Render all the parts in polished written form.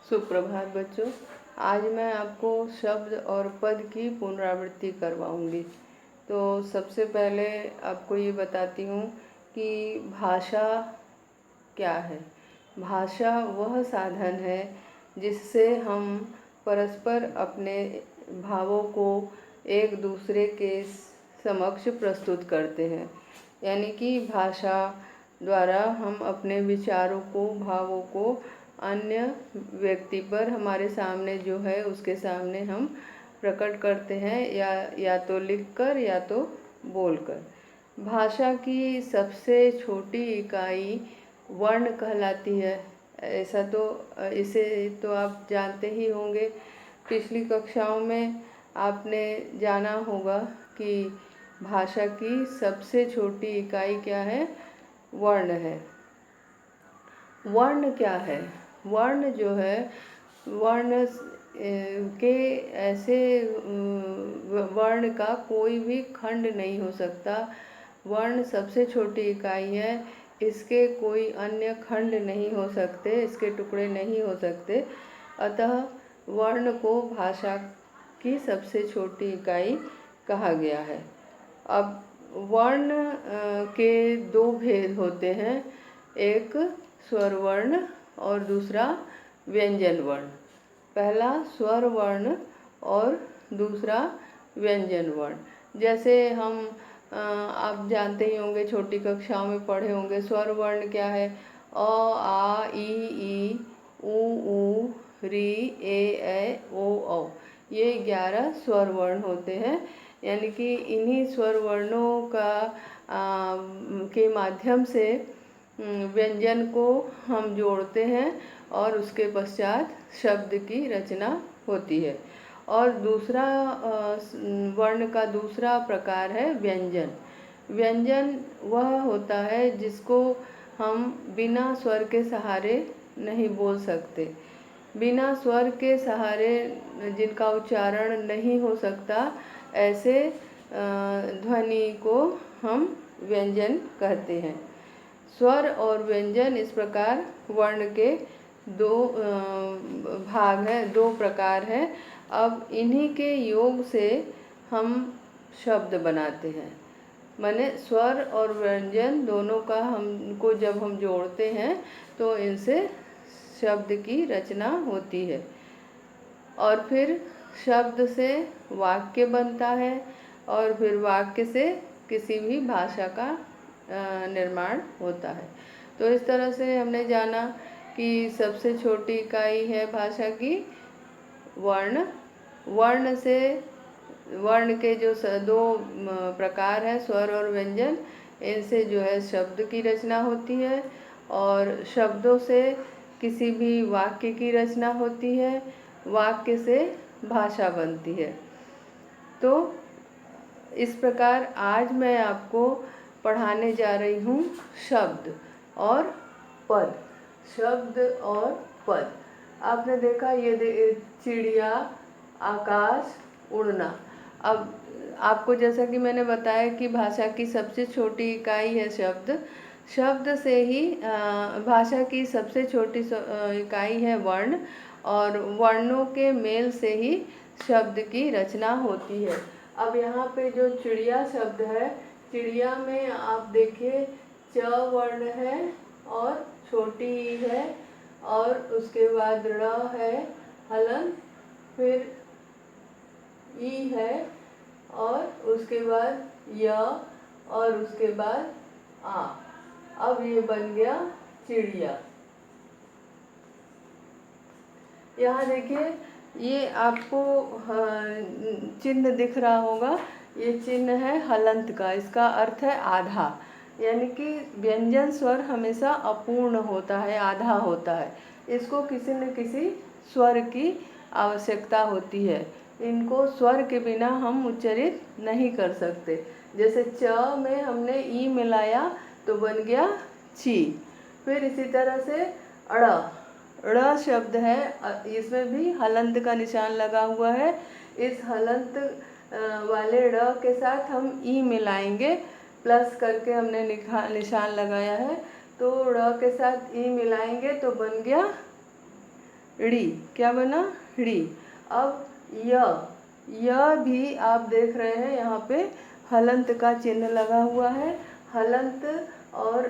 सुप्रभात बच्चों। आज मैं आपको शब्द और पद की पुनरावृत्ति करवाऊंगी। तो सबसे पहले आपको ये बताती हूँ कि भाषा क्या है। भाषा वह साधन है जिससे हम परस्पर अपने भावों को एक दूसरे के समक्ष प्रस्तुत करते हैं। यानी कि भाषा द्वारा हम अपने विचारों को, भावों को अन्य व्यक्ति पर, हमारे सामने जो है उसके सामने हम प्रकट करते हैं, या तो लिखकर या तो बोलकर। भाषा की सबसे छोटी इकाई वर्ण कहलाती है। ऐसा तो इसे तो आप जानते ही होंगे। पिछली कक्षाओं में आपने जाना होगा कि भाषा की सबसे छोटी इकाई क्या है? वर्ण है। वर्ण क्या है? वर्ण जो है, वर्ण के ऐसे वर्ण का कोई भी खंड नहीं हो सकता। वर्ण सबसे छोटी इकाई है, इसके कोई अन्य खंड नहीं हो सकते, इसके टुकड़े नहीं हो सकते। अतः वर्ण को भाषा की सबसे छोटी इकाई कहा गया है। अब वर्ण के दो भेद होते हैं, एक स्वर वर्ण और दूसरा व्यंजन वर्ण। पहला स्वर वर्ण और दूसरा व्यंजन वर्ण। जैसे हम आप जानते ही होंगे, छोटी कक्षाओं में पढ़े होंगे। स्वर वर्ण क्या है? अ, आ, ई, उ, री, ए, ओ, औ। ये 11 स्वर वर्ण होते हैं। यानी कि इन्हीं स्वर वर्णों के माध्यम से व्यंजन को हम जोड़ते हैं और उसके पश्चात शब्द की रचना होती है। और दूसरा वर्ण का दूसरा प्रकार है व्यंजन। व्यंजन वह होता है जिसको हम बिना स्वर के सहारे नहीं बोल सकते। बिना स्वर के सहारे जिनका उच्चारण नहीं हो सकता, ऐसे ध्वनि को हम व्यंजन कहते हैं। स्वर और व्यंजन इस प्रकार वर्ण के दो भाग हैं, दो प्रकार हैं। अब इन्हीं के योग से हम शब्द बनाते हैं। माने स्वर और व्यंजन दोनों का हमको जब हम जोड़ते हैं तो इनसे शब्द की रचना होती है। और फिर शब्द से वाक्य बनता है और फिर वाक्य से किसी भी भाषा का निर्माण होता है। तो इस तरह से हमने जाना कि सबसे छोटी इकाई है भाषा की वर्ण। वर्ण से, वर्ण के जो दो प्रकार हैं, स्वर और व्यंजन, इनसे जो है शब्द की रचना होती है और शब्दों से किसी भी वाक्य की रचना होती है, वाक्य से भाषा बनती है। तो इस प्रकार आज मैं आपको पढ़ाने जा रही हूँ शब्द और पद। शब्द और पद। आपने देखा ये चिड़िया, आकाश, उड़ना। अब आपको जैसा कि मैंने बताया कि भाषा की सबसे छोटी इकाई है शब्द। शब्द से ही भाषा की सबसे छोटी इकाई है वर्ण, और वर्णों के मेल से ही शब्द की रचना होती है। अब यहाँ पे जो चिड़िया शब्द है, चिड़िया में आप देखिए च वर्ण है और छोटी ई है, और उसके बाद ड़ है हलन, फिर ई है, और उसके बाद य, और उसके बाद आ। अब ये बन गया चिड़िया। यहाँ देखिए, ये आपको चिन्ह दिख रहा होगा। ये चिन्ह है हलंत का। इसका अर्थ है आधा। यानी कि व्यंजन स्वर हमेशा अपूर्ण होता है, आधा होता है। इसको किसी न किसी स्वर की आवश्यकता होती है। इनको स्वर के बिना हम उच्चारित नहीं कर सकते। जैसे च में हमने ई मिलाया तो बन गया ची। फिर इसी तरह से अड़, ड़ शब्द है, इसमें भी हलंत का निशान लगा हुआ है। इस हलंत वाले ड़ के साथ हम ई मिलाएंगे, प्लस करके हमने निशान लगाया है। तो ड़ के साथ ई मिलाएंगे तो बन गया ड़ी, क्या बना, ड़ी। अब य भी आप देख रहे हैं यहाँ पे हलंत का चिन्ह लगा हुआ है। हलंत और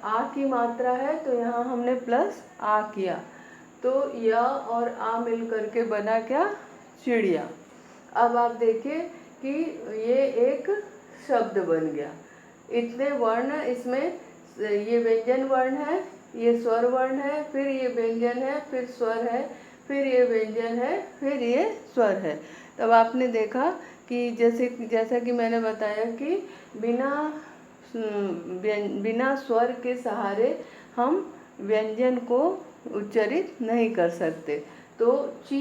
आ की मात्रा है तो यहाँ हमने प्लस आ किया, तो य और आ मिल करके बना क्या, चिड़िया। अब आप देखिए कि ये एक शब्द बन गया। इतने वर्ण इसमें, ये व्यंजन वर्ण है, ये स्वर वर्ण है, फिर ये व्यंजन है, फिर स्वर है, फिर ये व्यंजन है, फिर ये स्वर है। तब आपने देखा कि जैसा कि मैंने बताया कि बिना स्वर के सहारे हम व्यंजन को उच्चारित नहीं कर सकते। तो ची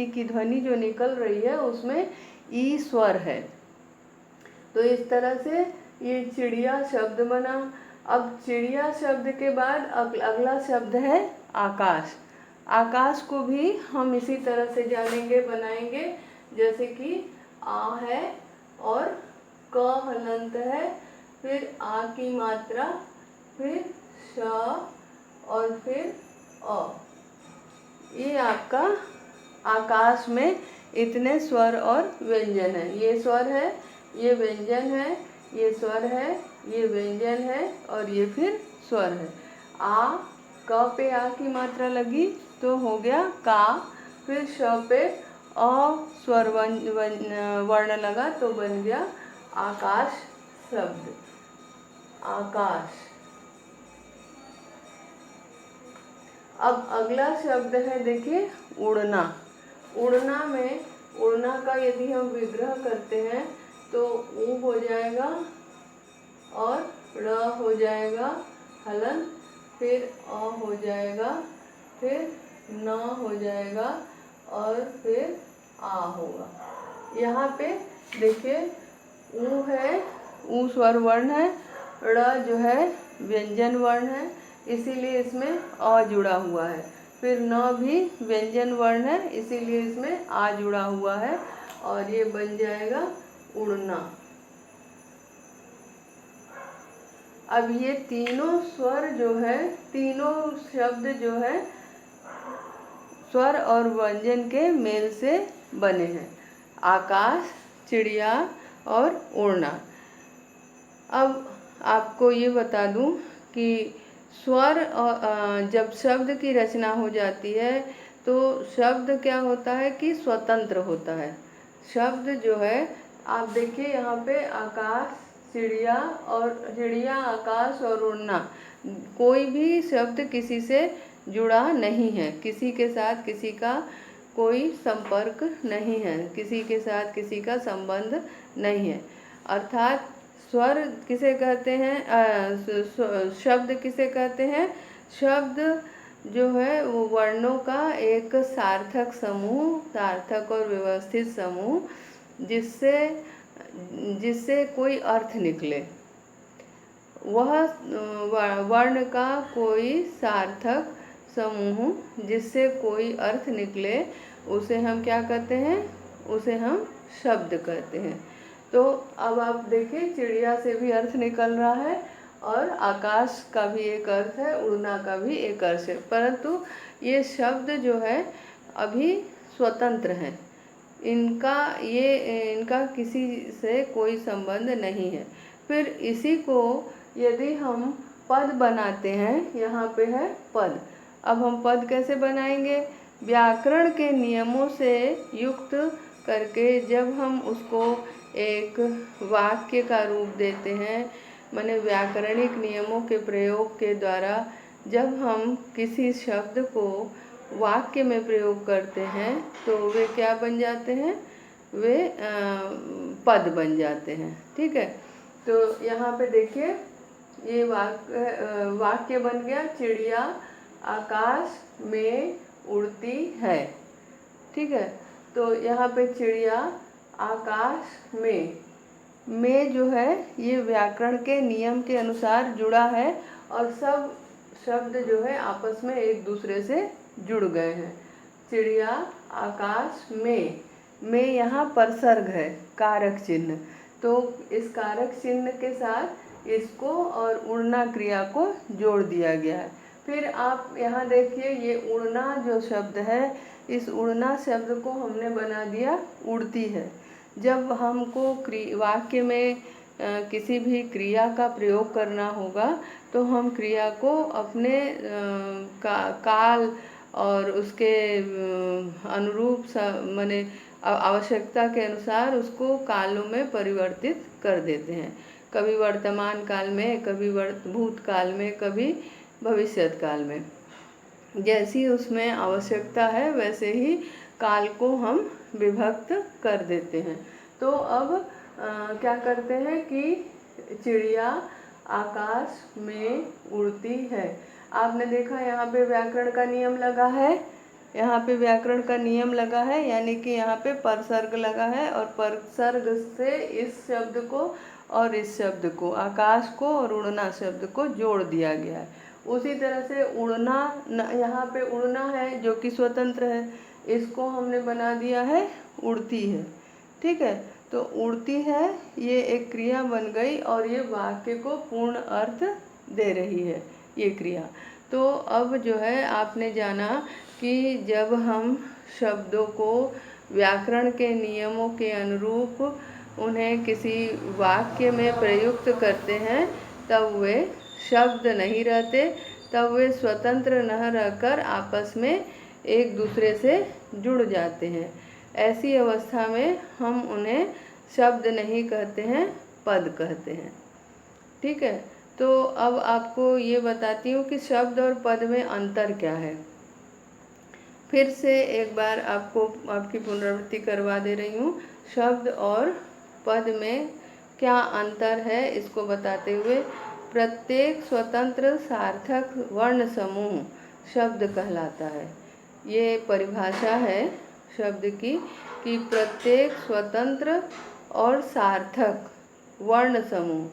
की ध्वनि जो निकल रही है उसमें ई स्वर है। तो इस तरह से ये चिड़िया शब्द बना। अब चिड़िया शब्द के बाद अगला शब्द है आकाश। आकाश को भी हम इसी तरह से जानेंगे, बनाएंगे, जैसे कि आ है और क हलंत है, फिर आ की मात्रा, फिर श और फिर अ। ये आपका आकाश में इतने स्वर और व्यंजन है। ये स्वर है, ये व्यंजन है, ये स्वर है, ये व्यंजन है और ये फिर स्वर है। आ, क पे आ की मात्रा लगी तो हो गया का, फिर श पे अ स्वर वर्ण लगा तो बन गया आकाश शब्द, आकाश। अब अगला शब्द है, देखिए, उड़ना। उड़ना में, उड़ना का यदि हम विग्रह करते हैं तो ऊ हो जाएगा और र हो जाएगा हलन, फिर अ हो जाएगा, फिर न हो जाएगा और फिर आ होगा। यहाँ पे देखिए ऊ है, ऊ स्वर वर्ण है, ड़ जो है व्यंजन वर्ण है, इसीलिए इसमें अ जुड़ा हुआ है। फिर न भी व्यंजन वर्ण है, इसीलिए इसमें आ जुड़ा हुआ है और ये बन जाएगा उड़ना। अब ये तीनों स्वर जो है, तीनों शब्द जो है स्वर और व्यंजन के मेल से बने हैं, आकाश, चिड़िया और उड़ना। अब आपको ये बता दूं कि स्वर और जब शब्द की रचना हो जाती है तो शब्द क्या होता है कि स्वतंत्र होता है। शब्द जो है, आप देखिए यहाँ पे आकाश, चिड़िया आकाश और उड़ना, कोई भी शब्द किसी से जुड़ा नहीं है, किसी के साथ किसी का कोई संपर्क नहीं है, किसी के साथ किसी का संबंध नहीं है। अर्थात स्वर किसे कहते हैं, शब्द किसे कहते हैं, शब्द जो है वो वर्णों का एक सार्थक समूह, सार्थक और व्यवस्थित समूह, जिससे कोई अर्थ निकले। वह वर्ण का कोई सार्थक समूह जिससे कोई अर्थ निकले, उसे हम क्या कहते हैं, उसे हम शब्द कहते हैं। तो अब आप देखिए चिड़िया से भी अर्थ निकल रहा है और आकाश का भी एक अर्थ है, उड़ना का भी एक अर्थ है, परंतु ये शब्द जो है अभी स्वतंत्र हैं, इनका किसी से कोई संबंध नहीं है। फिर इसी को यदि हम पद बनाते हैं, यहाँ पे है पद। अब हम पद कैसे बनाएंगे, व्याकरण के नियमों से युक्त करके जब हम उसको एक वाक्य का रूप देते हैं, माने व्याकरणिक नियमों के प्रयोग के द्वारा जब हम किसी शब्द को वाक्य में प्रयोग करते हैं तो वे क्या बन जाते हैं, वे पद बन जाते हैं। ठीक है, तो यहाँ पे देखिए ये वाक्य बन गया, चिड़िया आकाश में उड़ती है। ठीक है, तो यहाँ पे चिड़िया आकाश में जो है ये व्याकरण के नियम के अनुसार जुड़ा है और सब शब्द जो है आपस में एक दूसरे से जुड़ गए हैं। चिड़िया आकाश में यहाँ परसर्ग है, कारक चिन्ह, तो इस कारक चिन्ह के साथ इसको और उड़ना क्रिया को जोड़ दिया गया है। फिर आप यहाँ देखिए, ये उड़ना जो शब्द है, इस उड़ना शब्द को हमने बना दिया उड़ती है। जब हमको वाक्य में किसी भी क्रिया का प्रयोग करना होगा तो हम क्रिया को अपने काल और उसके अनुरूप माने आवश्यकता के अनुसार उसको कालों में परिवर्तित कर देते हैं। कभी वर्तमान काल में, कभी भूतकाल में, कभी भविष्यत काल में। जैसी उसमें आवश्यकता है वैसे ही काल को हम विभक्त कर देते हैं। तो अब क्या करते हैं कि चिड़िया आकाश में उड़ती है। आपने देखा यहाँ पे व्याकरण का नियम लगा है, यहाँ पे व्याकरण का नियम लगा है, यानी कि यहाँ पे परसर्ग लगा है और परसर्ग से इस शब्द को और इस शब्द को, आकाश को और उड़ना शब्द को जोड़ दिया गया है। उसी तरह से उड़ना, यहाँ पे उड़ना है जो कि स्वतंत्र है, इसको हमने बना दिया है उड़ती है। ठीक है, तो उड़ती है ये एक क्रिया बन गई और ये वाक्य को पूर्ण अर्थ दे रही है ये क्रिया। तो अब जो है आपने जाना कि जब हम शब्दों को व्याकरण के नियमों के अनुरूप उन्हें किसी वाक्य में प्रयुक्त करते हैं तब वे शब्द नहीं रहते, तब वे स्वतंत्र न रहकर आपस में एक दूसरे से जुड़ जाते हैं। ऐसी अवस्था में हम उन्हें शब्द नहीं कहते हैं, पद कहते हैं। ठीक है, तो अब आपको ये बताती हूँ कि शब्द और पद में अंतर क्या है। फिर से एक बार आपको आपकी पुनरावृत्ति करवा दे रही हूँ। शब्द और पद में क्या अंतर है इसको बताते हुए, प्रत्येक स्वतंत्र सार्थक वर्ण समूह शब्द कहलाता है। ये परिभाषा है शब्द की कि प्रत्येक स्वतंत्र और सार्थक वर्ण समूह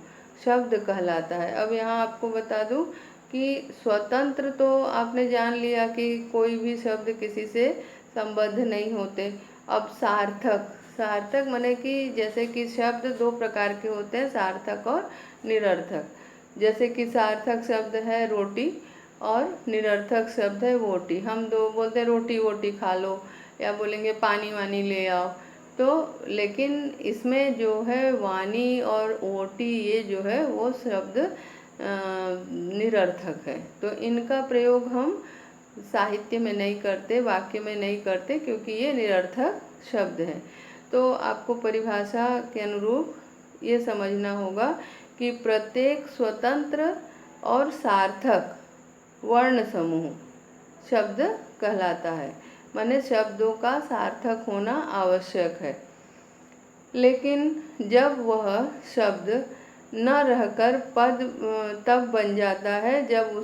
शब्द कहलाता है। अब यहाँ आपको बता दूँ कि स्वतंत्र तो आपने जान लिया कि कोई भी शब्द किसी से संबद्ध नहीं होते। अब सार्थक, सार्थक माने कि जैसे कि शब्द दो प्रकार के होते हैं, सार्थक और निरर्थक। जैसे कि सार्थक शब्द है रोटी और निरर्थक शब्द है वोटी। हम दो बोलते हैं रोटी वोटी खा लो, या बोलेंगे पानी वानी ले आओ। तो लेकिन इसमें जो है वानी और ओटी, ये जो है वो शब्द निरर्थक है। तो इनका प्रयोग हम साहित्य में नहीं करते, वाक्य में नहीं करते, क्योंकि ये निरर्थक शब्द हैं। तो आपको परिभाषा के अनुरूप ये समझना होगा कि प्रत्येक स्वतंत्र और सार्थक वर्ण समूह शब्द कहलाता है, माने शब्दों का सार्थक होना आवश्यक है। लेकिन जब वह शब्द न रहकर पद तब बन जाता है जब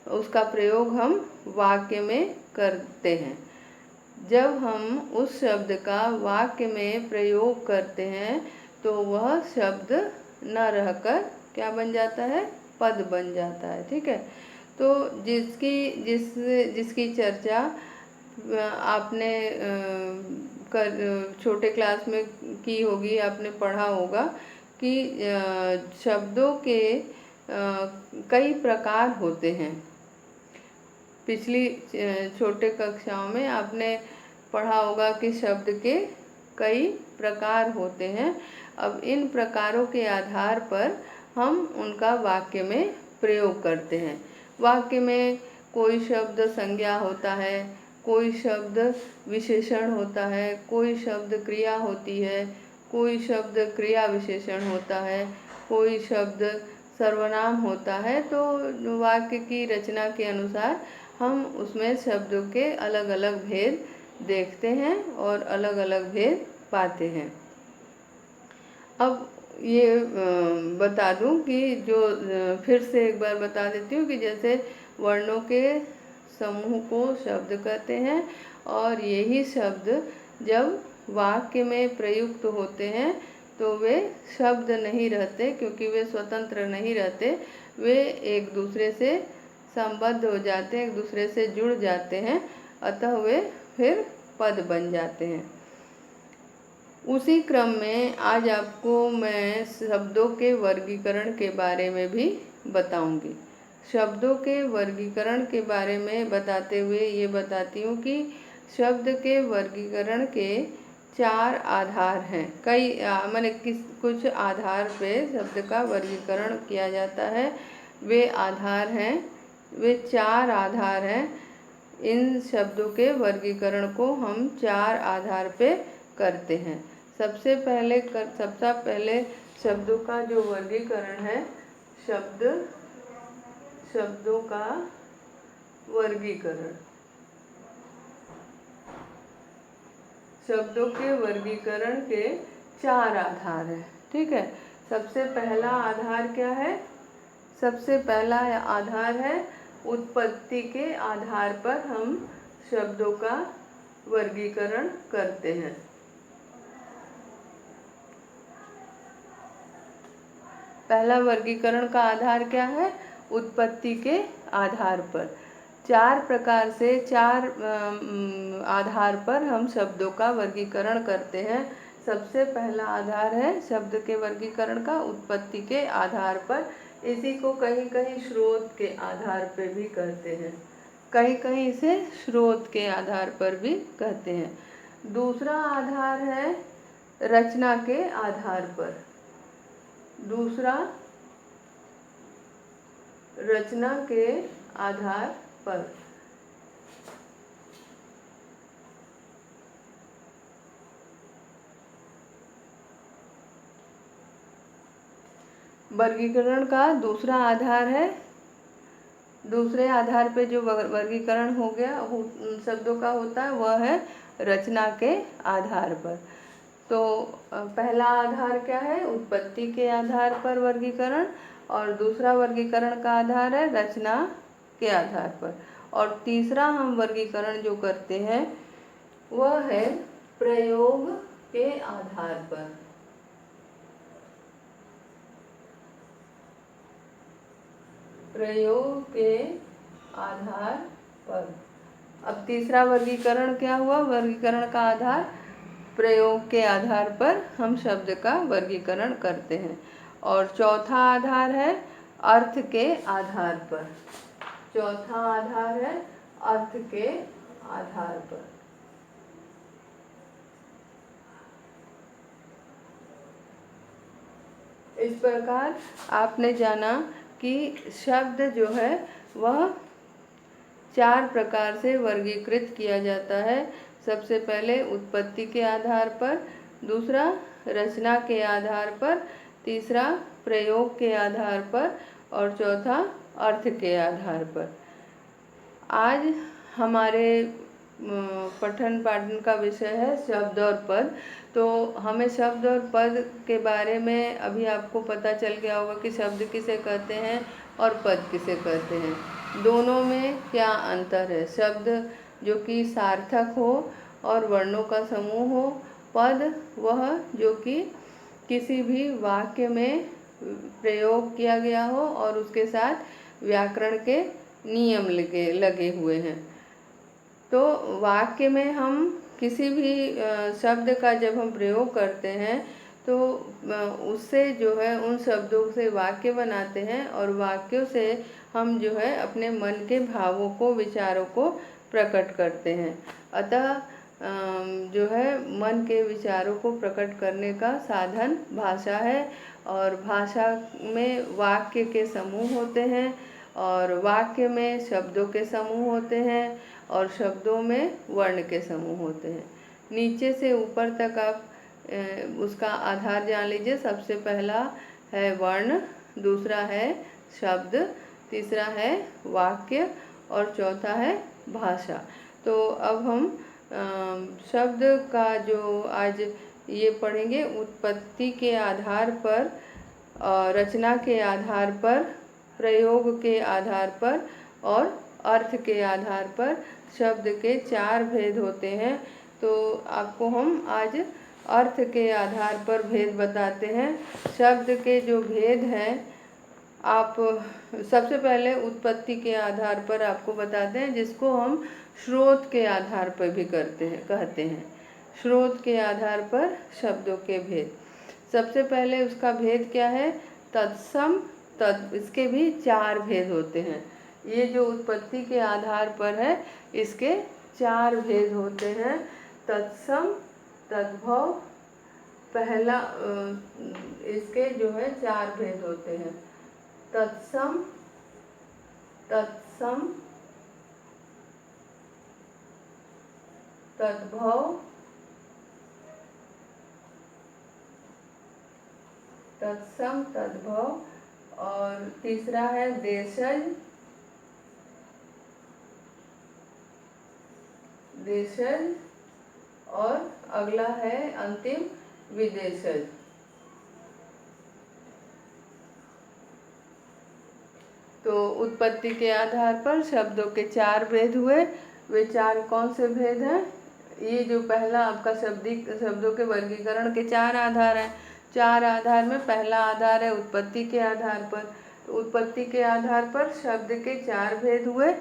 उसका प्रयोग हम वाक्य में करते हैं। जब हम उस शब्द का वाक्य में प्रयोग करते हैं तो वह शब्द न रहकर क्या बन जाता है, पद बन जाता है। ठीक है, तो जिसकी चर्चा आपने छोटे क्लास में की होगी, आपने पढ़ा होगा कि शब्दों के कई प्रकार होते हैं। पिछली छोटे कक्षाओं में आपने पढ़ा होगा कि शब्द के कई प्रकार होते हैं। अब इन प्रकारों के आधार पर हम उनका वाक्य में प्रयोग करते हैं। वाक्य में कोई शब्द संज्ञा होता है, कोई शब्द विशेषण होता है, कोई शब्द क्रिया होती है, कोई शब्द क्रिया विशेषण होता है, कोई शब्द सर्वनाम होता है। तो वाक्य की रचना के अनुसार हम उसमें शब्दों के अलग अलग भेद देखते हैं और अलग अलग भेद पाते हैं। अब ये बता दूं कि जो फिर से एक बार बता देती हूँ कि जैसे वर्णों के समूह को शब्द कहते हैं और यही शब्द जब वाक्य में प्रयुक्त होते हैं तो वे शब्द नहीं रहते, क्योंकि वे स्वतंत्र नहीं रहते, वे एक दूसरे से संबद्ध हो जाते हैं, एक दूसरे से जुड़ जाते हैं, अतः वे फिर पद बन जाते हैं। उसी क्रम में आज आपको मैं शब्दों के वर्गीकरण के बारे में भी बताऊंगी। शब्दों के वर्गीकरण के बारे में बताते हुए ये बताती हूँ कि शब्द के वर्गीकरण के 4 आधार हैं। माने कुछ आधार पे शब्द का वर्गीकरण किया जाता है। वे 4 आधार हैं। इन शब्दों के वर्गीकरण को हम 4 आधार पे करते हैं। सबसे पहले शब्दों का जो वर्गीकरण है, शब्दों का वर्गीकरण। शब्दों के वर्गीकरण के 4 आधार हैं। ठीक है। सबसे पहला आधार क्या है? सबसे पहला आधार है उत्पत्ति के आधार पर हम शब्दों का वर्गीकरण करते हैं। पहला वर्गीकरण का आधार क्या है? उत्पत्ति के आधार पर। 4 प्रकार से 4 आधार पर हम शब्दों का वर्गीकरण करते हैं। सबसे पहला आधार है शब्द के वर्गीकरण का उत्पत्ति के आधार पर। इसी को कहीं कहीं स्रोत के आधार पर भी कहते हैं, कहीं कहीं इसे स्रोत के आधार पर भी कहते हैं। दूसरा आधार है रचना के आधार पर। दूसरा रचना के आधार पर। वर्गीकरण का दूसरा आधार है, दूसरे आधार पे जो वर्गीकरण हो गया शब्दों का होता है वह है रचना के आधार पर। तो पहला आधार क्या है? उत्पत्ति के आधार पर वर्गीकरण, और दूसरा वर्गीकरण का आधार है रचना के आधार पर, और तीसरा हम वर्गीकरण जो करते हैं वह है प्रयोग के आधार पर। प्रयोग के आधार पर। अब तीसरा वर्गीकरण क्या हुआ? वर्गीकरण का आधार प्रयोग के आधार पर हम शब्द का वर्गीकरण करते हैं। और चौथा आधार है अर्थ के आधार पर। चौथा आधार है अर्थ के आधार पर। इस प्रकार आपने जाना कि शब्द जो है वह 4 प्रकार से वर्गीकृत किया जाता है। सबसे पहले उत्पत्ति के आधार पर, दूसरा रचना के आधार पर, तीसरा प्रयोग के आधार पर, और चौथा अर्थ के आधार पर। आज हमारे पठन पाठन का विषय है शब्द और पद। तो हमें शब्द और पद के बारे में अभी आपको पता चल गया होगा कि शब्द किसे कहते हैं और पद किसे कहते हैं। दोनों में क्या अंतर है? शब्द जो कि सार्थक हो और वर्णों का समूह हो, पद वह जो कि किसी भी वाक्य में प्रयोग किया गया हो और उसके साथ व्याकरण के नियम लगे हुए हैं। तो वाक्य में हम किसी भी शब्द का जब हम प्रयोग करते हैं तो उससे जो है उन शब्दों से वाक्य बनाते हैं, और वाक्यों से हम जो है अपने मन के भावों को, विचारों को प्रकट करते हैं। अतः जो है मन के विचारों को प्रकट करने का साधन भाषा है, और भाषा में वाक्य के समूह होते हैं, और वाक्य में शब्दों के समूह होते हैं, और शब्दों में वर्ण के समूह होते हैं। नीचे से ऊपर तक आप उसका आधार जान लीजिए। सबसे पहला है वर्ण, दूसरा है शब्द, तीसरा है वाक्य, और चौथा है भाषा। तो अब हम शब्द का जो आज ये पढ़ेंगे, उत्पत्ति के आधार पर, रचना के आधार पर, प्रयोग के आधार पर और अर्थ के आधार पर शब्द के 4 भेद होते हैं। तो आपको हम आज अर्थ के आधार पर भेद बताते हैं। शब्द के जो भेद हैं, आप सबसे पहले उत्पत्ति के आधार पर आपको बताते हैं, जिसको हम स्रोत के आधार पर भी कहते हैं। स्रोत के आधार पर शब्दों के भेद। सबसे पहले उसका भेद क्या है? तत्सम इसके भी 4 भेद होते हैं। ये जो उत्पत्ति के आधार पर है, इसके 4 भेद होते हैं। तत्सम, तद्भव, पहला इसके जो है 4 भेद होते हैं। तत्सम, तत्सम, तद्भव, तत्सम, तद्भव, और तीसरा है देशज, देशज, और अगला है अंतिम विदेशज। तो उत्पत्ति के आधार पर शब्दों के 4 भेद हुए। वे 4 कौन से भेद हैं? ये जो पहला आपका शब्दों के वर्गीकरण के 4 आधार हैं। 4 आधार में पहला आधार है उत्पत्ति के आधार पर। तो उत्पत्ति के आधार पर शब्द के 4 भेद हुए।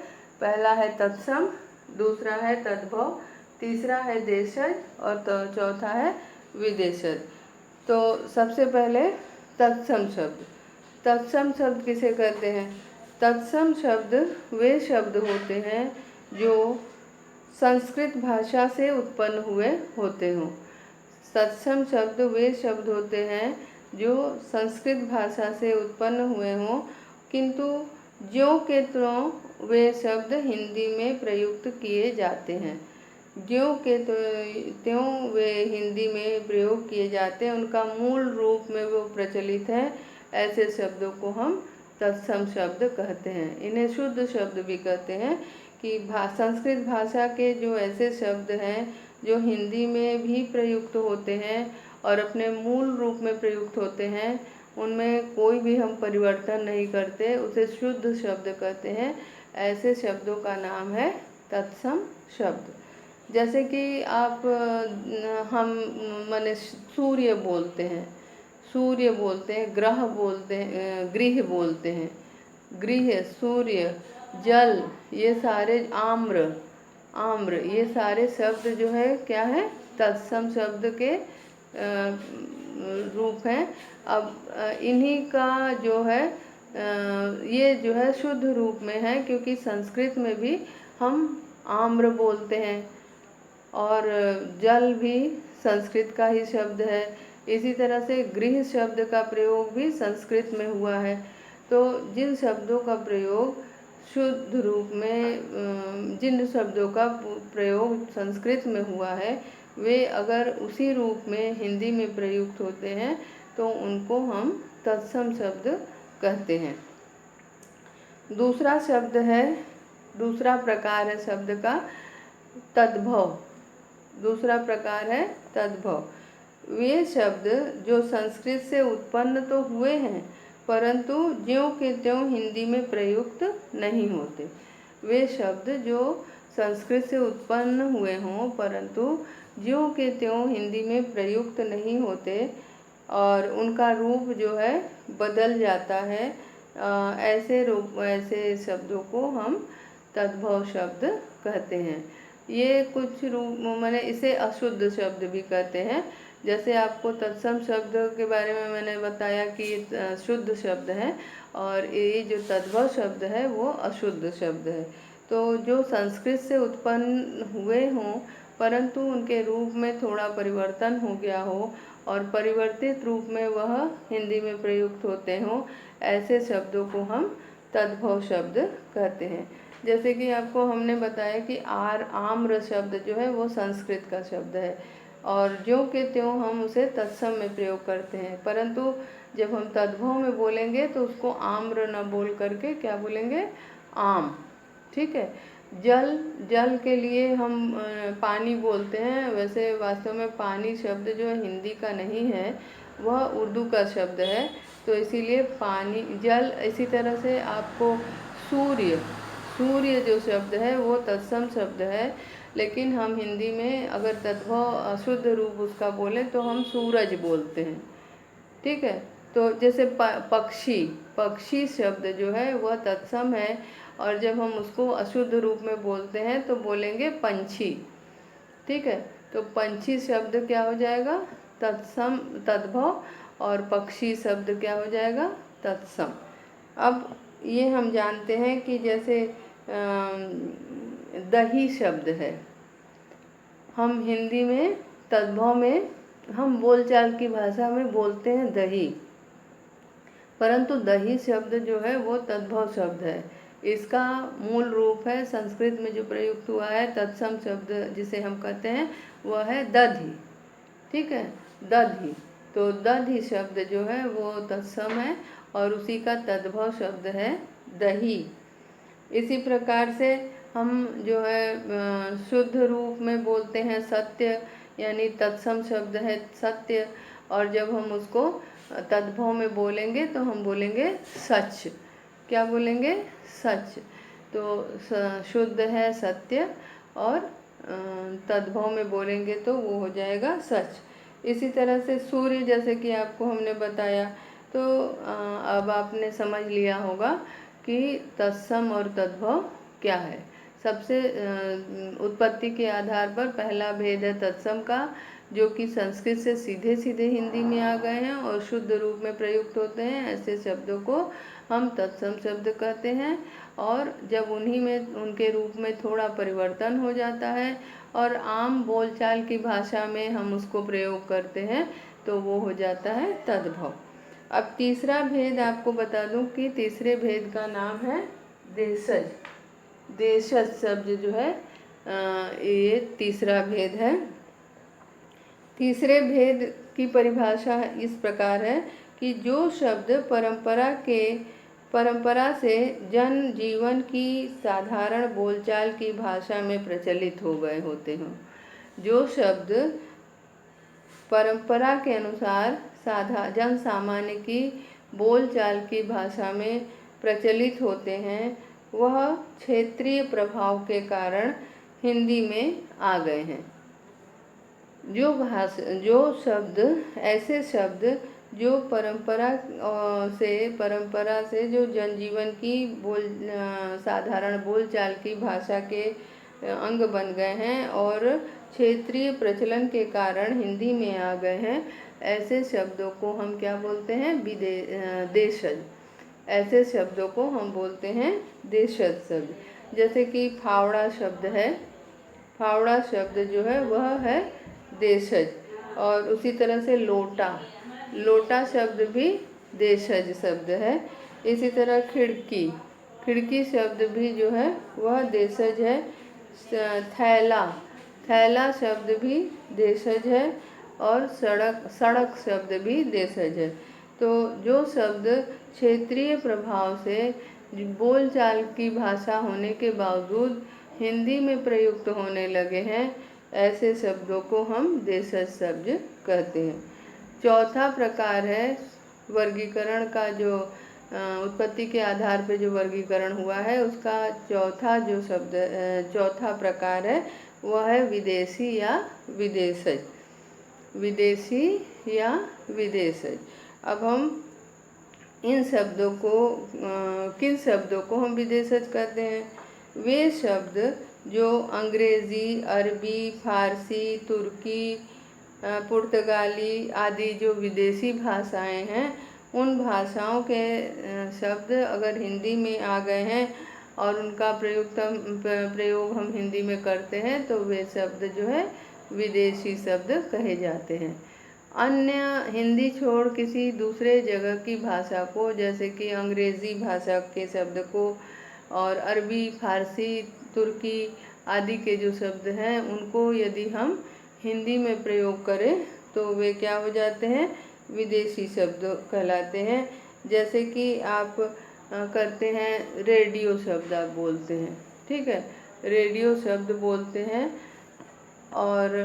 पहला है तत्सम, दूसरा है तद्भव, तीसरा है देशज, और चौथा है विदेशज। तो सबसे पहले तत्सम शब्द। तत्सम शब्द किसे कहते हैं? तत्सम शब्द वे शब्द होते हैं जो संस्कृत भाषा से उत्पन्न हुए होते हों। तत्सम शब्द वे शब्द होते हैं जो संस्कृत भाषा से उत्पन्न हुए हों, किंतु ज्यों के त्यों वे शब्द हिंदी में प्रयुक्त किए जाते हैं। ज्यों के त्यों वे हिंदी में प्रयोग किए जाते हैं, उनका मूल रूप में वो प्रचलित है, ऐसे शब्दों को हम तत्सम शब्द कहते हैं। इन्हें शुद्ध शब्द भी कहते हैं कि संस्कृत भाषा के जो ऐसे शब्द हैं जो हिंदी में भी प्रयुक्त होते हैं और अपने मूल रूप में प्रयुक्त होते हैं, उनमें कोई भी हम परिवर्तन नहीं करते, उसे शुद्ध शब्द कहते हैं। ऐसे शब्दों का नाम है तत्सम शब्द। जैसे कि आप हम माने सूर्य बोलते हैं, सूर्य बोलते हैं, ग्रह बोलते हैं, गृह बोलते हैं, गृह, सूर्य, जल, ये सारे, आम्र, आम्र, ये सारे शब्द जो है क्या है? तत्सम शब्द के रूप हैं। अब इन्हीं का जो है ये जो है शुद्ध रूप में है, क्योंकि संस्कृत में भी हम आम्र बोलते हैं और जल भी संस्कृत का ही शब्द है। इसी तरह से गृह शब्द का प्रयोग भी संस्कृत में हुआ है। तो जिन शब्दों का प्रयोग शुद्ध रूप में, जिन शब्दों का प्रयोग संस्कृत में हुआ है, वे अगर उसी रूप में हिंदी में प्रयुक्त होते हैं तो उनको हम तत्सम शब्द कहते हैं। दूसरा शब्द है, दूसरा प्रकार है शब्द का तद्भव। दूसरा प्रकार है तद्भव। वे शब्द जो संस्कृत से उत्पन्न तो हुए हैं, परंतु ज्यों के त्यों हिंदी में प्रयुक्त नहीं होते। वे शब्द जो संस्कृत से उत्पन्न हुए हों, परंतु ज्यों के त्यों हिंदी में प्रयुक्त नहीं होते और उनका रूप जो है बदल जाता है, ऐसे शब्दों को हम तद्भव शब्द कहते हैं। ये कुछ रूप मैंने इसे अशुद्ध शब्द भी कहते हैं। जैसे आपको तत्सम शब्द के बारे में मैंने बताया कि ये शुद्ध शब्द है और ये जो तद्भव शब्द है वो अशुद्ध शब्द है। तो जो संस्कृत से उत्पन्न हुए हों परंतु उनके रूप में थोड़ा परिवर्तन हो गया हो और परिवर्तित रूप में वह हिंदी में प्रयुक्त होते हों, ऐसे शब्दों को हम तद्भव शब्द कहते हैं। जैसे कि आपको हमने बताया कि आम्र शब्द जो है वो संस्कृत का शब्द है और ज्यों के त्यों हम उसे तत्सम में प्रयोग करते हैं, परंतु जब हम तद्भव में बोलेंगे तो उसको आम्र न बोल करके क्या बोलेंगे? आम। ठीक है। जल के लिए हम पानी बोलते हैं। वैसे वास्तव में पानी शब्द जो है हिंदी का नहीं है, वह उर्दू का शब्द है, तो इसीलिए पानी, जल। इसी तरह से आपको सूर्य जो शब्द है वो तत्सम शब्द है, लेकिन हम हिंदी में अगर तद्भव अशुद्ध रूप उसका बोलें तो हम सूरज बोलते हैं। ठीक है। तो जैसे पक्षी शब्द जो है वह तत्सम है और जब हम उसको अशुद्ध रूप में बोलते हैं तो बोलेंगे पंछी। ठीक है। तो पंछी शब्द क्या हो जाएगा? तत्सम, तद्भव, और पक्षी शब्द क्या हो जाएगा? तत्सम। अब ये हम जानते हैं कि जैसे दही शब्द है, हम हिंदी में तद्भव में हम बोलचाल की भाषा में बोलते हैं दही, परंतु दही शब्द जो है वो तद्भव शब्द है। इसका मूल रूप है संस्कृत में जो प्रयुक्त हुआ है तत्सम शब्द जिसे हम कहते हैं वह है दधी। ठीक है, दधी। तो दधी शब्द जो है वो तत्सम है और उसी का तद्भव शब्द है दही। इसी प्रकार से हम जो है शुद्ध रूप में बोलते हैं सत्य, यानी तत्सम शब्द है सत्य, और जब हम उसको तद्भव में बोलेंगे तो हम बोलेंगे सच। क्या बोलेंगे? सच। तो शुद्ध है सत्य और तद्भव में बोलेंगे तो वो हो जाएगा सच। इसी तरह से सूर्य, जैसे कि आपको हमने बताया, तो अब आपने समझ लिया होगा कि तत्सम और तद्भव क्या है। सबसे उत्पत्ति के आधार पर पहला भेद है तत्सम का, जो कि संस्कृत से सीधे सीधे हिंदी में आ गए हैं और शुद्ध रूप में प्रयुक्त होते हैं। ऐसे शब्दों को हम तत्सम शब्द कहते हैं, और जब उन्हीं में उनके रूप में थोड़ा परिवर्तन हो जाता है और आम बोलचाल की भाषा में हम उसको प्रयोग करते हैं तो वो हो जाता है तद्भव। अब तीसरा भेद आपको बता दूं कि तीसरे भेद का नाम है देशज। देशज शब्द जो है ये तीसरा भेद है। तीसरे भेद की परिभाषा इस प्रकार है कि जो शब्द परंपरा से जन जीवन की साधारण बोलचाल की भाषा में प्रचलित हो गए होते हों। जो शब्द परंपरा के अनुसार जन सामान्य की बोलचाल की भाषा में प्रचलित होते हैं, वह क्षेत्रीय प्रभाव के कारण हिंदी में आ गए हैं। जो शब्द, ऐसे शब्द जो परंपरा से जो जनजीवन की साधारण बोलचाल की भाषा के अंग बन गए हैं और क्षेत्रीय प्रचलन के कारण हिंदी में आ गए हैं, ऐसे शब्दों को हम क्या बोलते हैं? देशज। ऐसे शब्दों को हम बोलते हैं देशज शब्द। जैसे कि फावड़ा शब्द है, फावड़ा शब्द जो है वह है देशज। और उसी तरह से लोटा शब्द भी देशज शब्द है। इसी तरह खिड़की शब्द भी जो है वह देशज है। थैला शब्द भी देशज है और सड़क शब्द भी देशज है। तो जो शब्द क्षेत्रीय प्रभाव से बोलचाल की भाषा होने के बावजूद हिंदी में प्रयुक्त होने लगे हैं, ऐसे शब्दों को हम देशज शब्द कहते हैं। चौथा प्रकार है वर्गीकरण का, जो उत्पत्ति के आधार पर जो वर्गीकरण हुआ है उसका चौथा प्रकार है वह है विदेशी या विदेशज। विदेशी या विदेशज। अब हम इन शब्दों को किन शब्दों को हम विदेशज कहते हैं? वे शब्द जो अंग्रेज़ी, अरबी, फारसी, तुर्की, पुर्तगाली आदि जो विदेशी भाषाएं हैं, उन भाषाओं के शब्द अगर हिंदी में आ गए हैं और उनका प्रयोग हम हिंदी में करते हैं तो वे शब्द जो है विदेशी शब्द कहे जाते हैं। अन्य हिंदी छोड़ किसी दूसरे जगह की भाषा को, जैसे कि अंग्रेज़ी भाषा के शब्द को और अरबी, फारसी, तुर्की आदि के जो शब्द हैं उनको यदि हम हिंदी में प्रयोग करें तो वे क्या हो जाते हैं? विदेशी शब्द कहलाते हैं। जैसे कि आप करते हैं रेडियो शब्द आप बोलते हैं, ठीक है, रेडियो शब्द बोलते हैं, और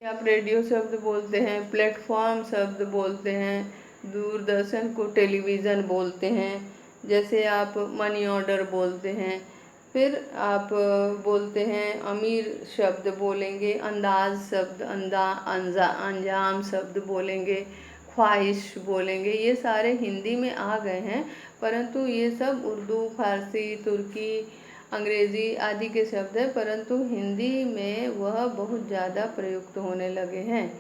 आप रेडियो शब्द बोलते हैं, प्लेटफॉर्म शब्द बोलते हैं, दूरदर्शन को टेलीविज़न बोलते हैं, जैसे आप मनी ऑर्डर बोलते हैं। फिर आप बोलते हैं अमीर शब्द बोलेंगे, अंदाज शब्द, अंजाम शब्द बोलेंगे, ख्वाहिश बोलेंगे। ये सारे हिंदी में आ गए हैं, परंतु ये सब उर्दू, फारसी, तुर्की, अंग्रेज़ी आदि के शब्द हैं, परंतु हिंदी में वह बहुत ज़्यादा प्रयुक्त होने लगे हैं।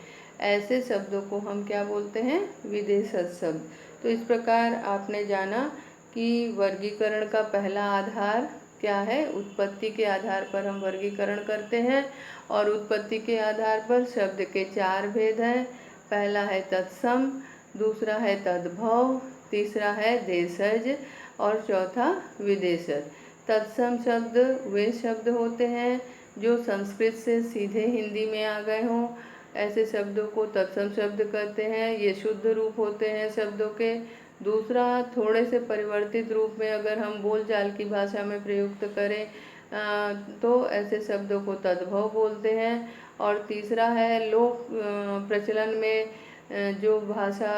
ऐसे शब्दों को हम क्या बोलते हैं? विदेशज शब्द। तो इस प्रकार आपने जाना कि वर्गीकरण का पहला आधार क्या है। उत्पत्ति के आधार पर हम वर्गीकरण करते हैं और उत्पत्ति के आधार पर शब्द के 4 भेद हैं। पहला है तत्सम, दूसरा है तद्भव, तीसरा है देशज और चौथा विदेशज। तत्सम शब्द वे शब्द होते हैं जो संस्कृत से सीधे हिंदी में आ गए हों, ऐसे शब्दों को तत्सम शब्द कहते हैं। ये शुद्ध रूप होते हैं शब्दों के। दूसरा, थोड़े से परिवर्तित रूप में अगर हम बोलचाल की भाषा में प्रयुक्त करें तो ऐसे शब्दों को तद्भव बोलते हैं। और तीसरा है लोक प्रचलन में जो भाषा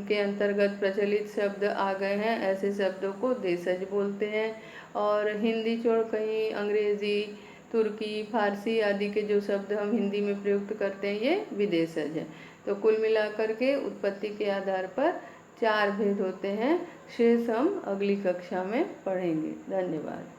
के अंतर्गत प्रचलित शब्द आ गए हैं, ऐसे शब्दों को देशज बोलते हैं। और हिंदी छोड़ कहीं अंग्रेज़ी, तुर्की, फारसी आदि के जो शब्द हम हिंदी में प्रयुक्त करते हैं, ये विदेशज हैं। तो कुल मिलाकर के उत्पत्ति के आधार पर 4 भेद होते हैं। शेष हम अगली कक्षा में पढ़ेंगे। धन्यवाद।